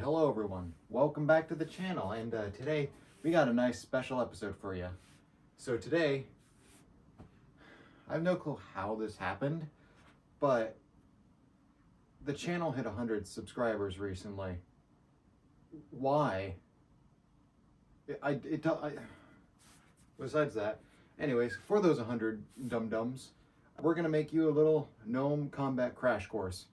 hello everyone. Welcome back to the channel, and today we got a nice special episode for you. So today, I have no clue how this happened, but the channel hit 100 subscribers recently. Why? Besides that, anyways, for those 100 dum-dums, we're gonna make you a little Gnome combat crash course.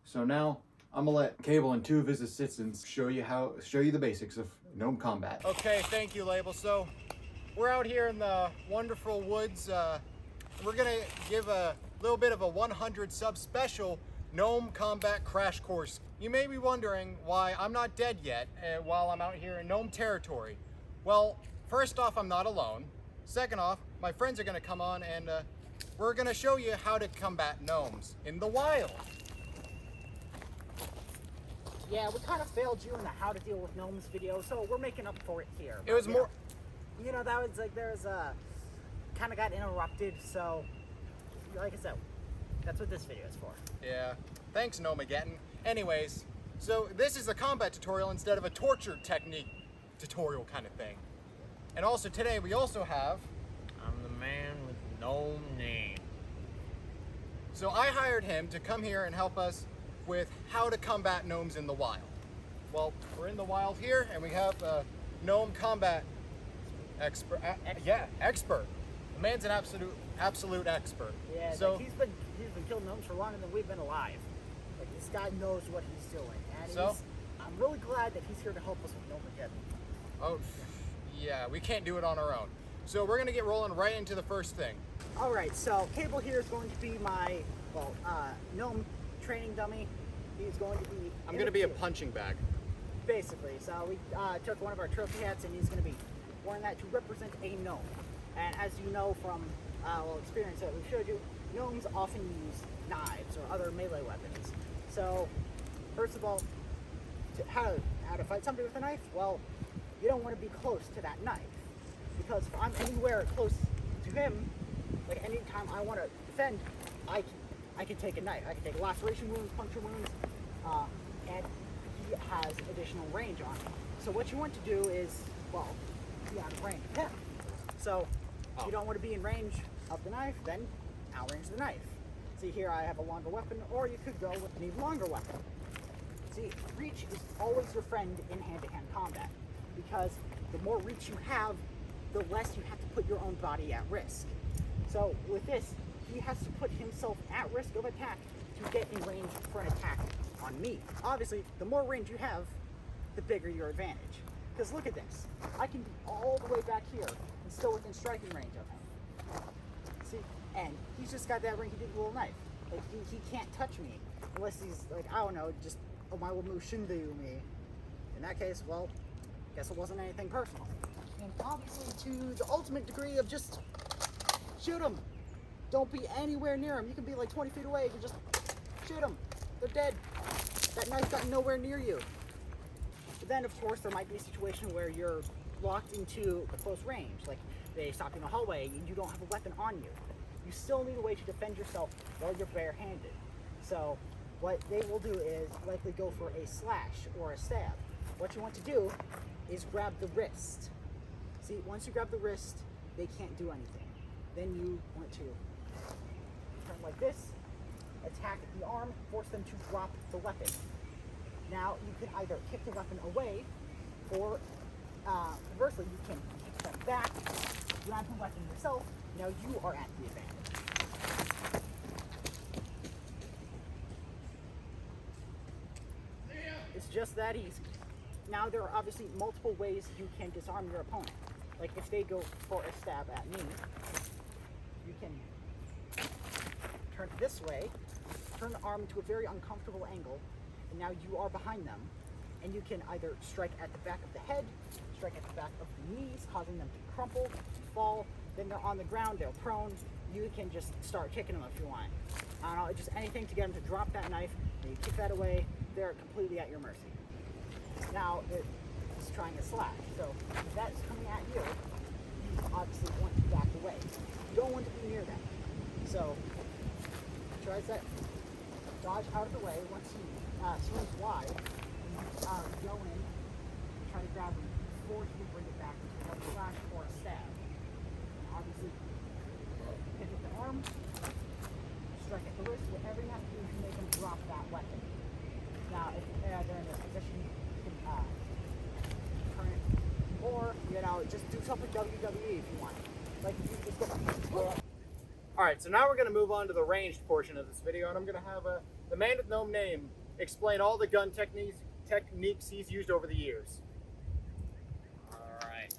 So now, I'm gonna let Cable and two of his assistants show you the basics of Gnome combat. Okay, thank you, Label. So we're out here in the wonderful woods. We're gonna give a little bit of a 100 sub special Gnome combat crash course. You may be wondering why I'm not dead yet while I'm out here in Gnome territory. Well, first off, I'm not alone. Second off, my friends are gonna come on and we're gonna show you how to combat gnomes in the wild. Yeah, we kind of failed you in the how to deal with gnomes video, so we're making up for it here. It was more... You know, that was like, kind of got interrupted, so, like I said, that's what this video is for. Yeah, thanks Gnomegeddon. Anyways, so this is a combat tutorial instead of a torture technique tutorial kind of thing. And also today we also have... I'm the man with no name. So I hired him to come here and help us with how to combat gnomes in the wild. Well, we're in the wild here, and we have a gnome combat expert. Expert. The man's an absolute expert. Yeah, so like he's been killing gnomes for longer than we've been alive. Like, this guy knows what he's doing, and so I'm really glad that he's here to help us with Gnomegeddon. Oh, yeah, we can't do it on our own. So we're gonna get rolling right into the first thing. All right, so Cable here is going to be my gnome training dummy. He's going to be... I'm going to be a punching bag. Basically. So we took one of our trophy hats and he's going to be wearing that to represent a gnome. And as you know from experience that we've showed you, gnomes often use knives or other melee weapons. So, first of all, how to fight somebody with a knife? Well, you don't want to be close to that knife. Because if I'm anywhere close to him, like anytime I want to defend, I can take a knife. I can take laceration wounds, puncture wounds, and he has additional range on him. So what you want to do is, well, be out of range of him. So if you don't want to be in range of the knife, then outrange the knife. See, here I have a longer weapon, or you could go with an even longer weapon. See, reach is always your friend in hand-to-hand combat, because the more reach you have, the less you have to put your own body at risk. So with this, he has to put himself at risk of attack to get in range for an attack on me. Obviously, the more range you have, the bigger your advantage. Because look at this. I can be all the way back here and still within striking range of him. See? And he's just got that ring, he did a little knife. Like, he can't touch me unless he's, like, I don't know, just, oh, my will move shindu me. In that case, well, guess it wasn't anything personal. And obviously to the ultimate degree of just shoot him. Don't be anywhere near him. You can be like 20 feet away. You can just shoot them. They're dead. That knife got nowhere near you. But then, of course, there might be a situation where you're locked into a close range. Like, they stop you in the hallway and you don't have a weapon on you. You still need a way to defend yourself while you're barehanded. So, what they will do is likely go for a slash or a stab. What you want to do is grab the wrist. See, once you grab the wrist, they can't do anything. Then you want to turn like this, attack the arm, force them to drop the weapon. Now you can either kick the weapon away, or conversely, you can kick them back, grab the weapon yourself. Now you are at the advantage. It's just that easy. Now there are obviously multiple ways you can disarm your opponent. Like if they go for a stab at me, you can turn it this way, turn the arm to a very uncomfortable angle, and now you are behind them, and you can either strike at the back of the head, strike at the back of the knees, causing them to crumple, to fall, then they're on the ground, they're prone, you can just start kicking them if you want. I don't know, just anything to get them to drop that knife, and you kick that away, they're completely at your mercy. Now, it's trying to slash, so if that's coming at you, you obviously want to back away. You don't want to be near them. So, tries that, dodge out of the way. Once he swings wide, you go in, try to grab him before he can bring it back into a slash or a stab. And obviously, hit the arm, strike at the wrist, whatever you have to do to make him drop that weapon. Now, if they're in a position, you can turn it, or, just do something WWE if you want. Like, if you just go... Alright, so now we're going to move on to the ranged portion of this video, and I'm going to have the man with gnome name explain all the gun techniques he's used over the years. Alright.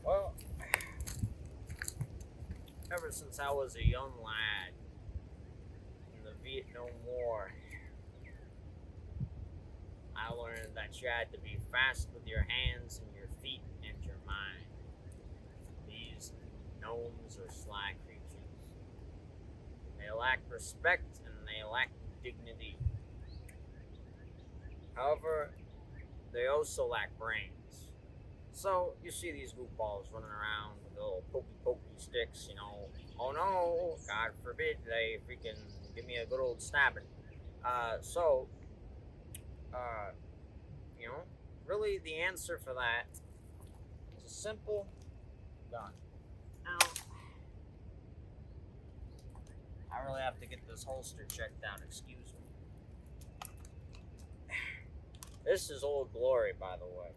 Well, ever since I was a young lad in the Vietnam War, I learned that you had to be fast with your hands and your feet and your mind. These gnomes are sly creatures. They lack respect and they lack dignity. However, they also lack brains. So, you see these goofballs running around with little pokey sticks, Oh no, God forbid they freaking give me a good old stabbing. Really the answer for that is a simple gun. Now, I really have to get this holster checked out, excuse me. This is Old Glory, by the way.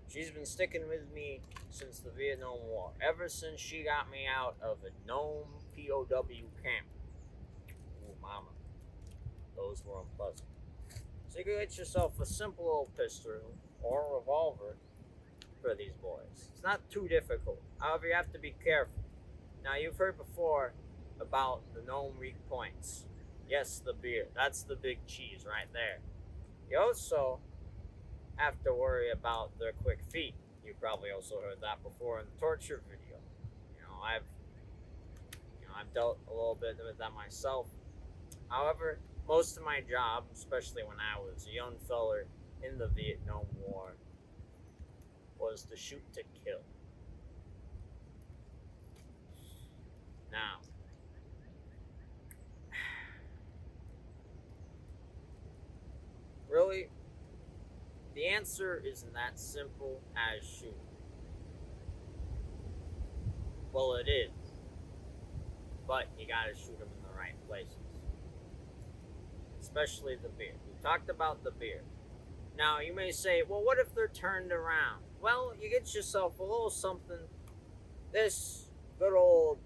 She's been sticking with me since the Vietnam War, ever since she got me out of a Gnome POW camp. Ooh, mama. Those were unpleasant. So you can get yourself a simple old pistol or a revolver for these boys. It's not too difficult. However, you have to be careful. Now, you've heard before about the gnome weak points. Yes, the beard. That's the big cheese right there. You also have to worry about their quick feet. You probably also heard that before in the torture video. I've dealt a little bit with that myself. However, most of my job, especially when I was a young feller in the Vietnam War, was to shoot to kill. Now, really, the answer isn't that simple as shooting. Well, it is, but you gotta shoot them in the right places. Especially the beard. We talked about the beard. Now, you may say, well, what if they're turned around? Well, you get yourself a little something. This good old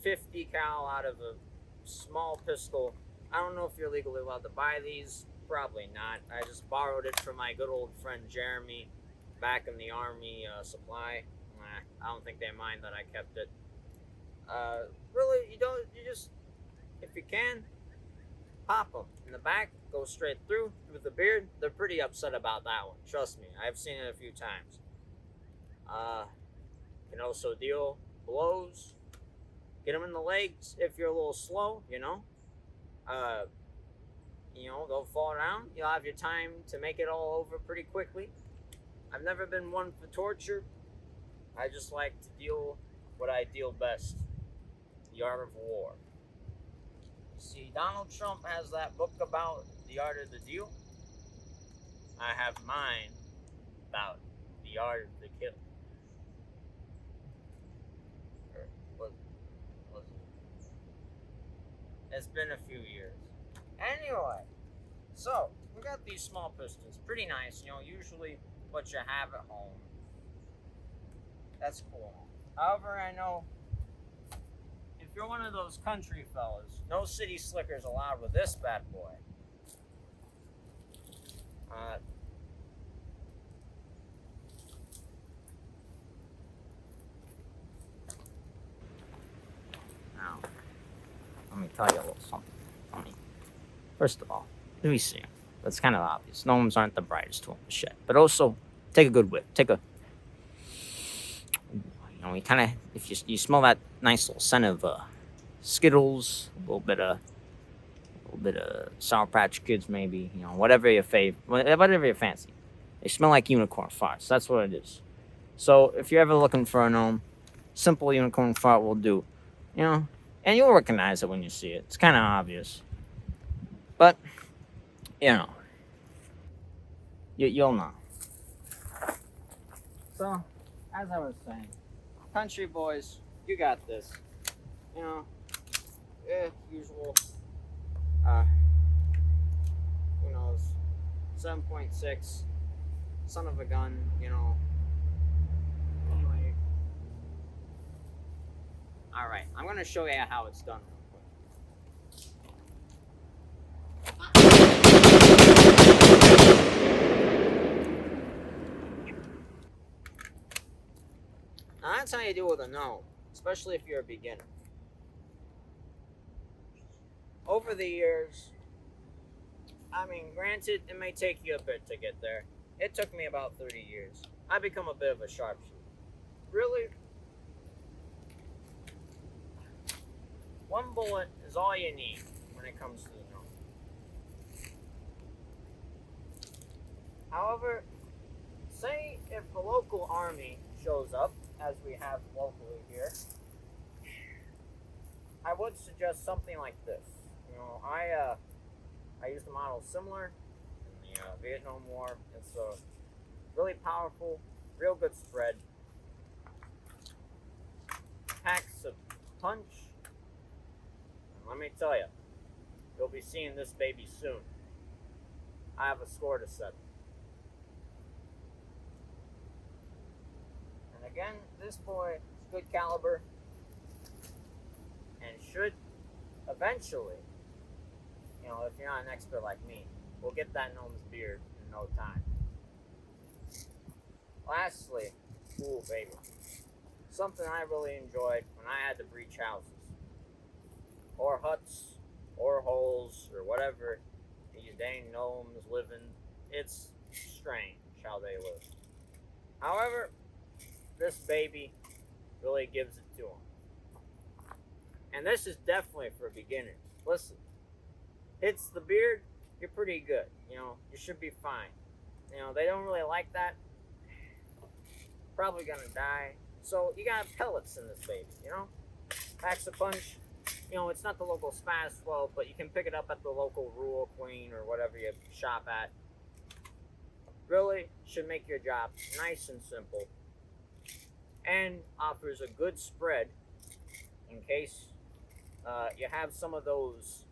50 cal out of a small pistol. I don't know if you're legally allowed to buy these. Probably not. I just borrowed it from my good old friend Jeremy back in the Army supply. I don't think they mind that I kept it. Really, you just, if you can, pop them in the back, go straight through with the beard. They're pretty upset about that one. Trust me, I've seen it a few times. Can also deal blows. Get them in the legs if you're a little slow, they'll fall down. You'll have your time to make it all over pretty quickly. I've never been one for torture. I just like to deal what I deal best. The art of war. See, Donald Trump has that book about the art of the deal. I have mine about the art of the kill. Or was it? It's been a few years. Anyway, so we got these small pistols. Pretty nice, usually what you have at home. That's cool. However, I know if you're one of those country fellas, no city slickers allowed with this bad boy. Now, let me tell you a little something. First of all, let me see. That's kind of obvious. Gnomes aren't the brightest tool in the shed. But also, take a good whiff. You kind of, if you smell that nice little scent of Skittles, a little bit of Sour Patch Kids, maybe, whatever your whatever you fancy. They smell like unicorn farts. That's what it is. So if you're ever looking for a gnome, simple unicorn fart will do. And you'll recognize it when you see it. It's kind of obvious. But, You'll know. So, as I was saying, country boys, you got this. You know, usual. Uh, who knows? 7.6, son of a gun. You know. Anyway, all right. I'm gonna show you how it's done real quick. Now that's how you do it with a gnome, especially if you're a beginner. Over the years, I mean, granted, it may take you a bit to get there. It took me about 30 years. I become a bit of a sharpshooter. Really, one bullet is all you need when it comes to the gnome. However, say if the local army shows up, as we have locally here, I would suggest something like this. You know, I used a model similar in the Vietnam War. It's a really powerful, real good spread. Packs a punch. And let me tell you, you'll be seeing this baby soon. I have a score to set. And again, this boy is good caliber and should eventually, you know, if you're not an expert like me, we'll get that gnome's beard in no time. Lastly, ooh baby, something I really enjoyed when I had to breach houses, or huts, or holes, or whatever these dang gnomes live in. It's strange how they live. However, this baby really gives it to them. And this is definitely for beginners. Listen, hits the beard, you're pretty good. You know, you should be fine. You know, they don't really like that. Probably gonna die. So you got pellets in this baby, you know? Packs a punch. You know, it's not the local Spaz 12, but you can pick it up at the local Rural Queen or whatever you shop at. Really should make your job nice and simple. And offers a good spread in case you have some of those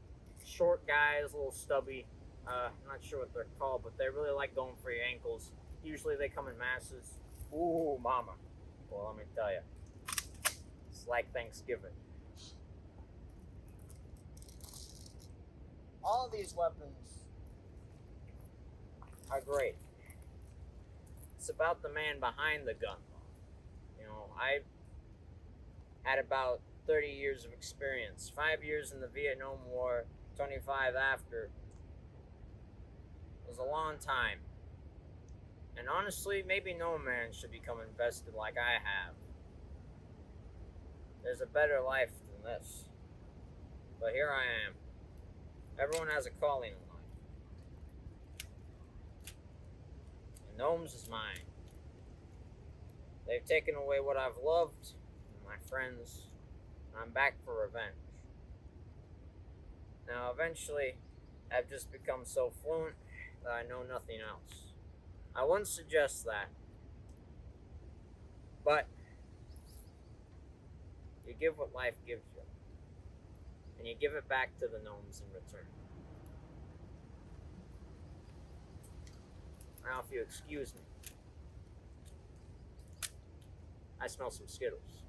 short guys, a little stubby. I'm not sure what they're called, but they really like going for your ankles. Usually they come in masses. Ooh, mama. Well, let me tell you, it's like Thanksgiving. All of these weapons are great. It's about the man behind the gun. You know, I had about 30 years of experience, 5 years in the Vietnam War, 25 after. It was a long time. And honestly, maybe no man should become invested like I have. There's a better life than this. But here I am. Everyone has a calling in life. And Gnomes is mine. They've taken away what I've loved, and my friends, and I'm back for revenge. Now, eventually, I've just become so fluent that I know nothing else. I wouldn't suggest that, but you give what life gives you, and you give it back to the gnomes in return. Now, if you excuse me, I smell some Skittles.